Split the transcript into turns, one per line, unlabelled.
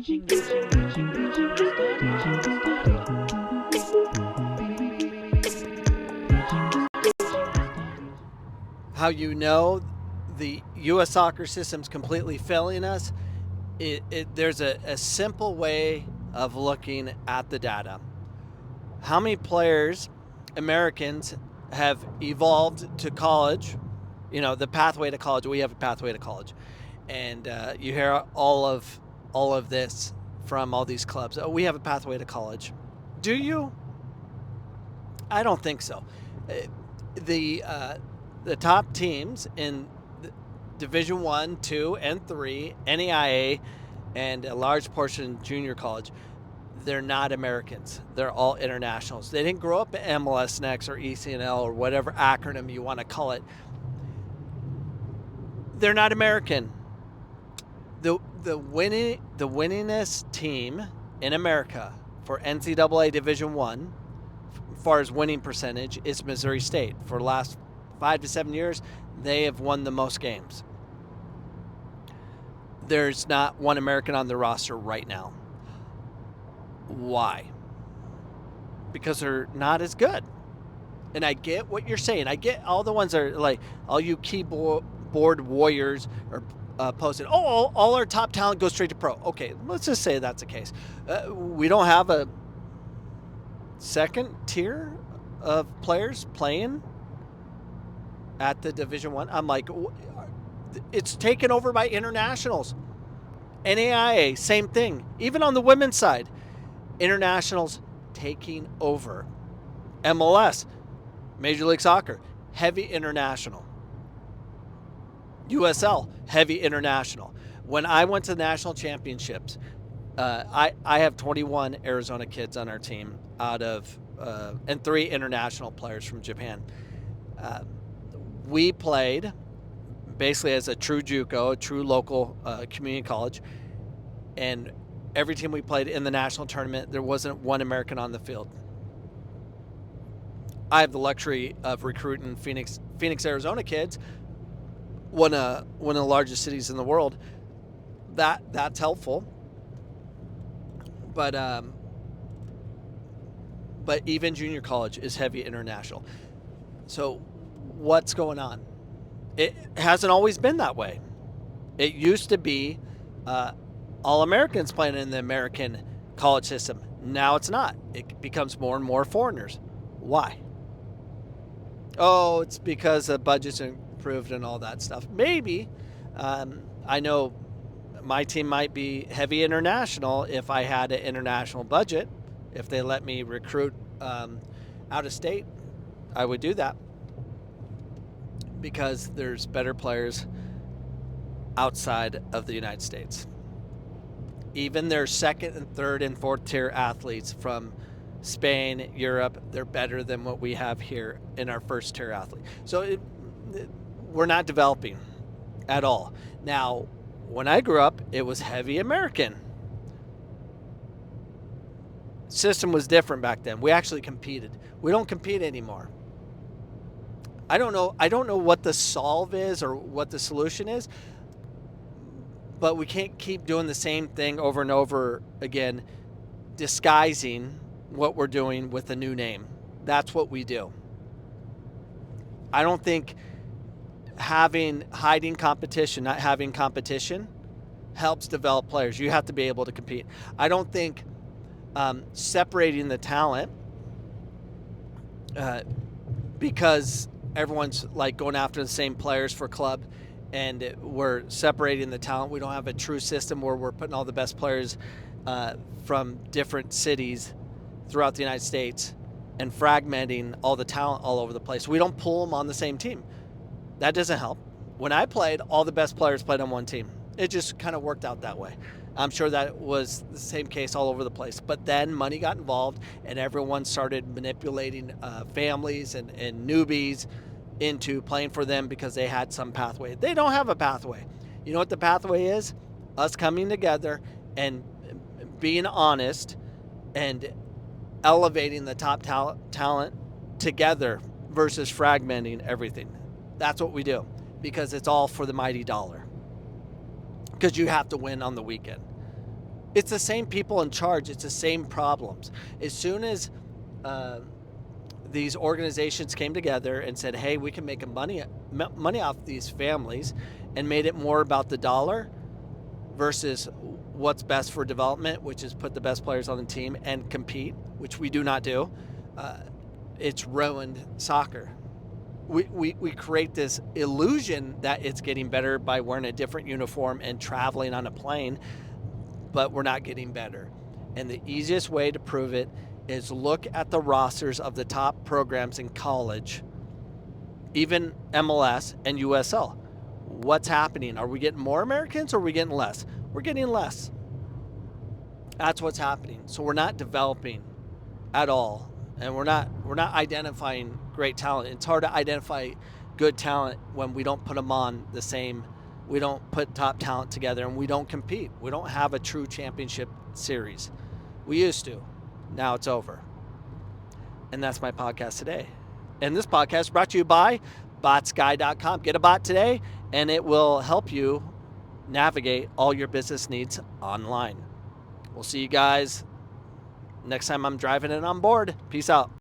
How you know the U.S. soccer system's completely failing us, there's a simple way of looking at the data. How many players, Americans, have evolved to college? You know, the pathway to college. We have a pathway to college, and you hear all of this from all these clubs. Oh, we have a pathway to college. Do you? I don't think so. The top teams in Division 1, 2, and 3, NAIA, and a large portion junior college, they're not Americans. They're all internationals. They didn't grow up at MLS Next or ECNL or whatever acronym you want to call it. They're not American. The winningest team in America for NCAA Division 1, as far as winning percentage, is Missouri State. For the last 5 to 7 years, they have won the most games. There's not one American on the roster right now. Why? Because they're not as good. And I get what you're saying. I get all the ones that are like, all you keyboard warriors are posted, all our top talent goes straight to pro. Okay, let's just say that's the case. We don't have a second tier of players playing at the Division 1. I'm like, it's taken over by internationals. NAIA, same thing. Even on the women's side, internationals taking over. MLS, Major League Soccer, heavy international. USL, heavy international. When I went to the national championships, I have 21 Arizona kids on our team out of and 3 international players from Japan. We played basically as a true JUCO, a true local community college, and every team we played in the national tournament, there wasn't one American on the field. I have the luxury of recruiting Phoenix, Arizona kids, one of the largest cities in the world. That's helpful. But even junior college is heavy international. So what's going on? It hasn't always been that way. It used to be all Americans playing in the American college system. Now it's not. It becomes more and more foreigners. Why? Oh, it's because the budget's improved and all that stuff. Maybe. I know my team might be heavy international if I had an international budget. If they let me recruit out of state, I would do that. Because there's better players outside of the United States. Even their second and third and fourth tier athletes from Spain, Europe, they're better than what we have here in our first tier athlete. So we're not developing at all. Now, when I grew up, it was heavy American. System was different back then. We actually competed. We don't compete anymore. I don't know what the solve is or what the solution is, but we can't keep doing the same thing over and over again, disguising what we're doing with a new name. That's what we do. I don't think hiding competition, not having competition, helps develop players. You have to be able to compete. I don't think separating the talent because everyone's like going after the same players for club and we're separating the talent. We don't have a true system where we're putting all the best players from different cities throughout the United States and fragmenting all the talent all over the place. We don't pull them on the same team. That doesn't help. When I played, all the best players played on one team. It just kind of worked out that way. I'm sure that was the same case all over the place. But then money got involved and everyone started manipulating families and newbies into playing for them because they had some pathway. They don't have a pathway. You know what the pathway is? Us coming together and being honest and elevating the top talent together versus fragmenting everything. That's what we do because it's all for the mighty dollar. Because you have to win on the weekend. It's the same people in charge. It's the same problems. As soon as these organizations came together and said, hey, we can make money off these families, and made it more about the dollar versus what's best for development, which is put the best players on the team and compete, which we do not do, it's ruined soccer. We create this illusion that it's getting better by wearing a different uniform and traveling on a plane, but we're not getting better. And the easiest way to prove it is look at the rosters of the top programs in college, even MLS and USL. What's happening? Are we getting more Americans or are we getting less? We're getting less. That's what's happening. So we're not developing at all, and we're not identifying great talent. It's hard to identify good talent when we don't put them on the same. We don't put top talent together, and we don't compete. We don't have a true championship series. We used to. Now it's over. And that's my podcast today. And this podcast is brought to you by botsguy.com. Get a bot today, and it will help you navigate all your business needs online. We'll see you guys next time I'm driving it on board. Peace out.